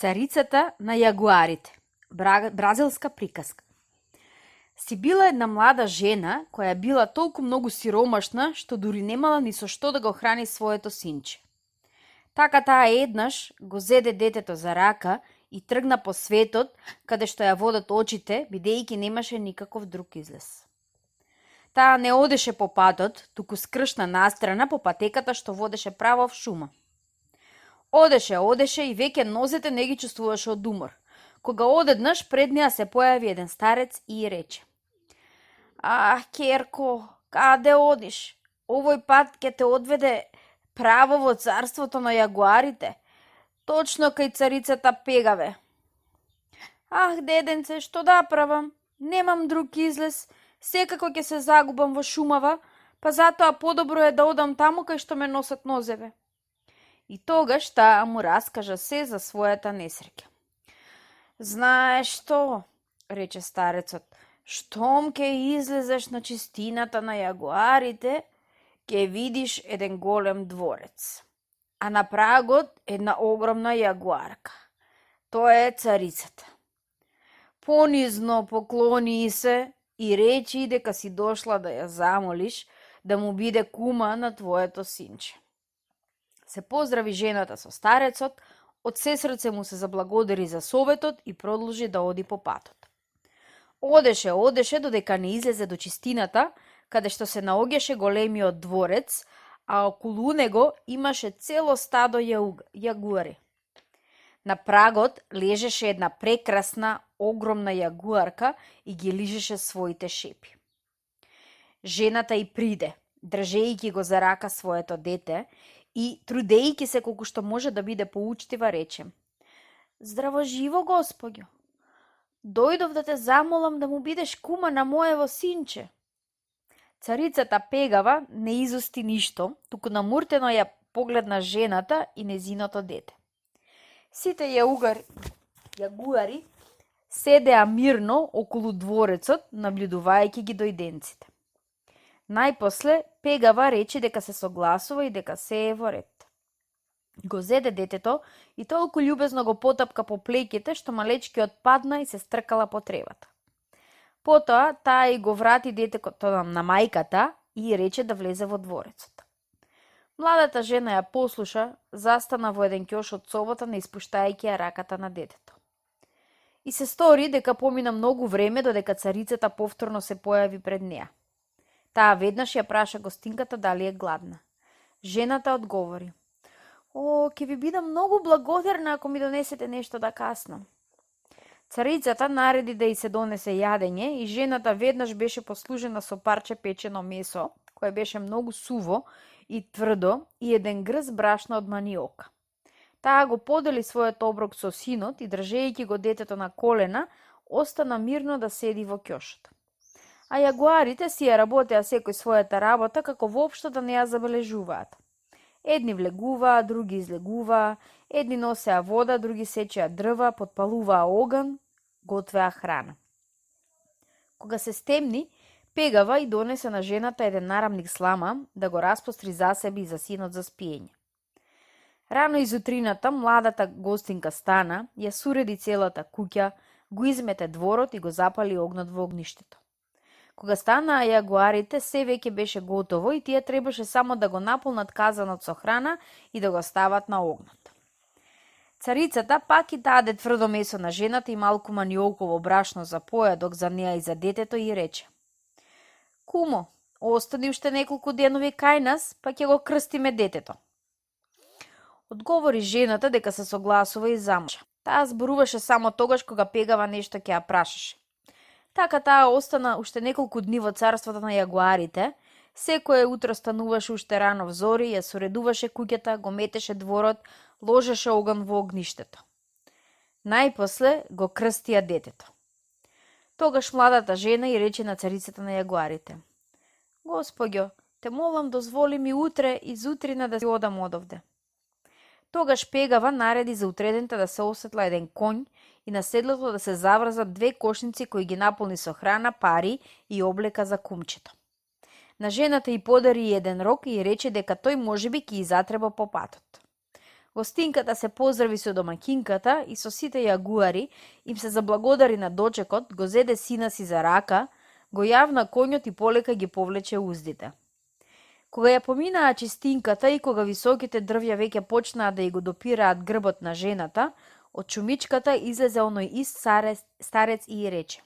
Царицата на јагуарите. Бразилска приказка. Си била една млада жена која била толку многу сиромашна што дури немала ни со што да го храни своето синче. Така таа еднаш го зеде детето за рака и тргна по светот каде што ја водат очите, бидејќи немаше никаков друг излез. Таа не одеше по патот, туку скршна настрана по патеката што водеше право в шума. Одеше и веќе нозете не ги чувствуваше од умор, кога одеднаш пред неа се појави еден старец и рече: Керко, каде одиш? Овој пат ќе те одведе право во царството на јагуарите, точно кај царицата Пегаве. Деденце, што да правам? Немам друг излез, секако ќе се загубам во шумава, па затоа подобро е да одам таму кај што ме носат нозеве. И тогаш таа му раскажа се за својата несреќа. Знаеш што, рече старецот, штом ќе излезеш на чистината на јагуарите, ќе видиш еден голем дворец, а на прагот една огромна јагуарка. Тоа е царицата. Понизно поклони се и речи дека си дошла да ја замолиш да му биде кума на твоето синче. Се поздрави жената со старецот, од се срце му се заблагодари за советот и продолжи да оди по патот. Одеше додека не излезе до чистината, каде што се наоѓаше големиот дворец, а околу него имаше цело стадо јагуари. На прагот лежеше една прекрасна, огромна јагуарка и ги лижеше своите шепи. Жената и приде, држејќи го за рака своето дете и трудејќи се колку што може да биде поучтива, рече: Здраво живо, Господјо! Дојдов да те замолам да му бидеш кума на моево синче. Царицата Пегава не изусти ништо, туку намуртено ја погледна жената и незиното дете. Сите јагуари седеа мирно околу дворецот, наблюдувајќи ги дојденците. Најпосле Пегава рече дека се согласува и дека се е во ред. Го зеде детето и толку љубезно го потапка по плеќите што малечкиот падна и се стркала по тревата. Потоа таа и го врати детето на мајката и рече да влезе во дворецот. Младата жена ја послуша, застана во еден ќош од собота, не испуштајќи ја раката на детето. И се стори дека помина многу време додека царицата повторно се појави пред неа. Таа веднаш ја праша гостинката дали е гладна. Жената одговори: ќе ви бидам многу благодарна ако ми донесете нешто да каснам. Царицата нареди да ѝ се донесе јадење и жената веднаш беше послужена со парче печено месо, кое беше многу суво и тврдо, и еден грз брашно од маниока. Таа го подели својот оброк со синот и, држејќи го детето на колена, остана мирно да седи во ќошот. А јагуарите си ја работеа секој својата работа, како воопшто да не ја забележуваат. Едни влегуваа, други излегуваа, едни носеа вода, други сечеа дрва, подпалуваа оган, готвеа храна. Кога се стемни, Пегава и донесе на жената еден нарамник слама да го распостри за себе и за синот за спиење. Рано изутрината младата гостинка стана, ја суреди целата куќа, го измете дворот и го запали огнот во огништето. Кога станаа јагуарите, се веќе беше готово и тие требаше само да го наполнат казанот со храна и да го стават на огнот. Царицата пак и даде тврдо месо на жената и малку маниоково брашно за појадок за неа и за детето и рече: Кумо, остани уште неколку денови кај нас, па ќе го крстиме детето. Одговори жената дека се согласува и замолча. Таа зборуваше само тогаш кога Пегава нешто ќе ја прашаше. Така таа остана уште неколку дни во царството на јагуарите, секое утро стануваше уште рано взори, ја соредуваше куќата, го метеше дворот, ложеше оган во огништето. Најпосле го крстија детето. Тогаш младата жена и рече на царицата на јагуарите: Господјо, те молам дозволи ми утре и зутрина да си одам одовде. Тогаш Пегава нареди за утредента да се осетла еден конј и на седлото да се заврзат две кошници кои ги наполни со храна, пари и облека за кумчето. На жената ѝ подари еден рок и рече дека тој можеби ќе ја затреба по патот. Гостинката се поздрави со домакинката и со сите јагуари им се заблагодари на дочекот, го зеде сина си за рака, го јавна конјот и полека ги повлече уздите. Кога ја поминаа чистинката и кога високите дрвја веќе почнаа да ја го допираат грбот на жената, од чумичката излезе оној ист старец и рече: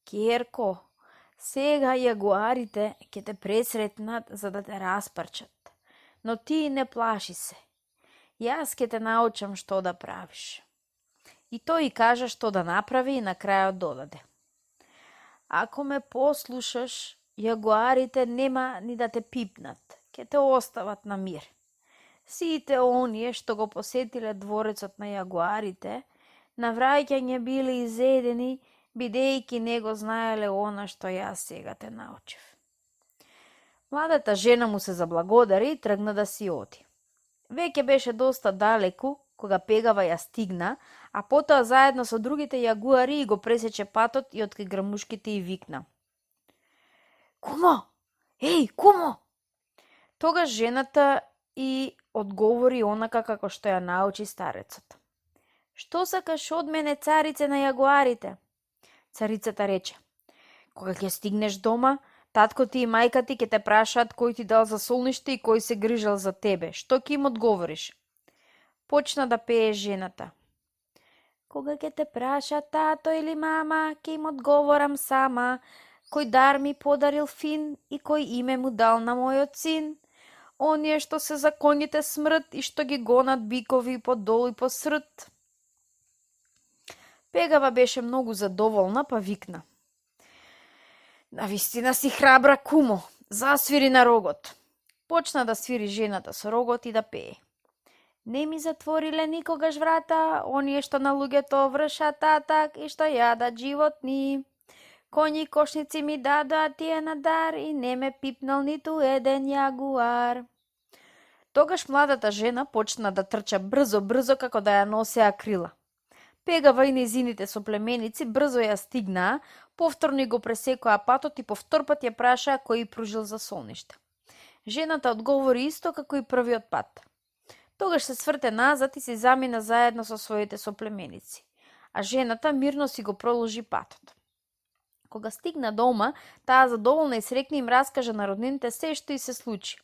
Керко, сега јагуарите ќе те пресретнат за да те распарчат, но ти не плаши се. Јас ќе те научам што да правиш. И тој и кажа што да направи и на крајот додаде: Ако ме послушаш, јагуарите нема ни да те пипнат, ќе те остават на мир. Сите оние што го посетиле дворецот на јагуарите, на враќање биле изедени, бидејќи не го знаеле она што јас сега те научив. Младата жена му се заблагодари и тргна да си оди. Веќе беше доста далеку, кога Пегава ја стигна, а потоа заедно со другите јагуари го пресече патот и откри грмушките и викна: Кумо! Еј, кумо! Тогаш жената и одговори онака како што ја научи старецот: Што сакаш од мене, царице на јагуарите? Царицата рече: Кога ќе стигнеш дома, татко ти и мајка ти ќе те прашаат кој ти дал за солниште и кој се грижал за тебе. Што ќе им одговориш? Почна да пее жената: Кога ќе те праша тато или мама, ќе им одговорам сама, кој дар ми подарил фин и кој име му дал на мојот син. Оние што се за коњите смрт и што ги гонат бикови подолу и посрт. Пегава беше многу задоволна, па викна: Навистина си храбра, кумо, засвири на рогот. Почна да свири жената со рогот и да пее: Не ми затвориле никогаш врата, оние што на луѓето вршат татак и што јадат животни. Коњи и кошници ми дадоа тие на дар и не ме пипнал ниту еден јагуар. Тогаш младата жена почна да трча брзо како да ја носеа крила. Пегава и незините соплеменици брзо ја стигнаа, повторно го пресекоа патот и повторпат ја прашаа кој пружил за солниште. Жената одговори исто како и првиот пат. Тогаш се сврте назад и се замина заедно со своите соплеменици, а жената мирно си го проложи патот. Кога стигна дома, таа задоволна и срекна им раскажа на роднините се што и се случи.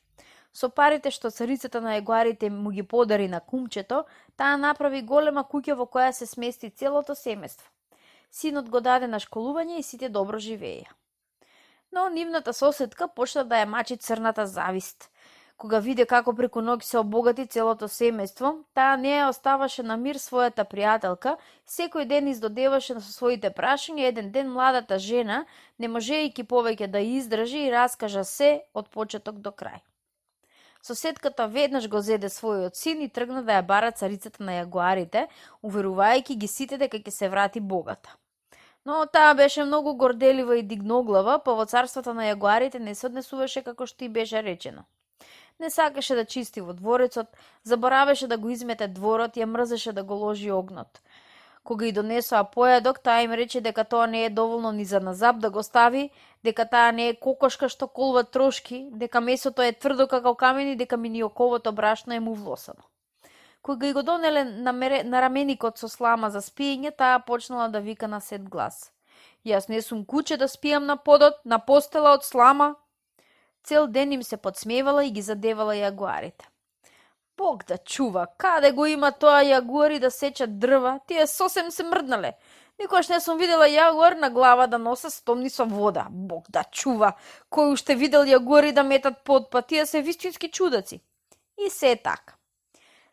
Со парите што царицата на јагуарите му ги подари на кумчето, таа направи голема куќа во која се смести целото семејство. Синот го даде на школување и сите добро живееја. Но нивната соседка почна да ја мачи црната завист. Кога виде како преку ноќ се обогати целото семејство, таа не ја оставаше на мир својата пријателка, секој ден издодеваше со своите прашања. Еден ден младата жена, не можејќи повеќе да издржи, и раскажа се од почеток до крај. Соседката веднаш го зеде својот син и тргна да ја бара царицата на јагуарите, уверувајќи ги сите дека ќе се врати богата. Но таа беше многу горделива и дигноглава, па во царството на јагуарите не се однесуваше како што и беше речено. Не сакаше да чисти во дворецот, заборавеше да го измете дворот и ја мрзеше да го ложи огнот. Кога и донесоа појадок, таа им рече дека тоа не е доволно ни за назап да го стави, дека таа не е кокошка што колва трошки, дека месото е тврдо како камен и дека миниоковото брашно е мувлосано. Кога го донеле на раменикот со слама за спиење, таа почнала да вика на сет глас: Јас не сум куче да спијам на подот, на постела од слама. Цел ден им се подсмевала и ги задевала јагуарите. Бог да чува, каде го има тоа јагуари да сечат дрва, тие сосем се мрднале. Никош не сум видела јагуар на глава да носа стомни со вода. Бог да чува, кој уште видел јагуари да метат подпа, тие се вистински чудаци. И се е така.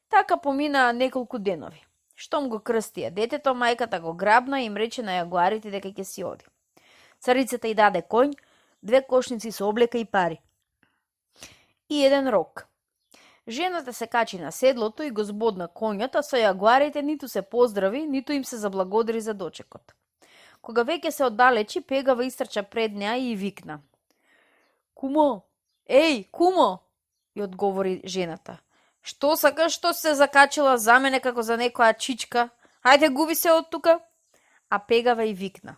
Така поминаа неколку денови. Штом го крстија детето, мајката го грабна и им рече на јагуарите дека ќе си оди. Царицата й даде конј, 2 кошници со облека и пари. И еден рог. Жената се качи на седлото и го збодна конјот, а со јагуарите ниту се поздрави, ниту им се заблагодари за дочекот. Кога веќе се оддалечи, Пегава истрча пред неа и викна: Кумо, еј, кумо, и одговори жената. Што сакаш, што се закачила за мене како за некоја чичка? Хајде, губи се од тука. А Пегава и викна: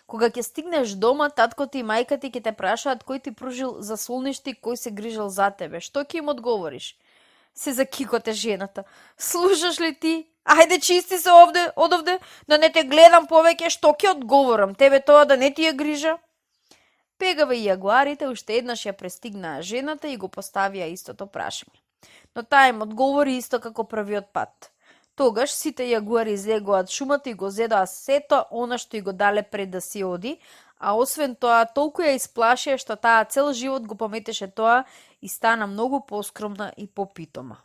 Кога ќе стигнеш дома, таткото и мајка ти ќе те прашаат кој ти пружил за солниште и кој се грижал за тебе. Што ќе им одговориш? Се закикоте жената. Слушаш ли ти? Ајде чисти се одовде, да не те гледам повеќе, што ќе одговорам, тебе тоа да не ти е грижа? Пегава и јагуарите уште еднаш ја престигнаа жената и го поставија истото прашање. Но таа им одговори исто како првиот пат. Тогаш сите јагуари излегоа од шумата и го зедоа сето она што и го дале пред да си оди, а освен тоа толку ја исплашија што таа цел живот го пометеше тоа и стана многу поскромна и попитома.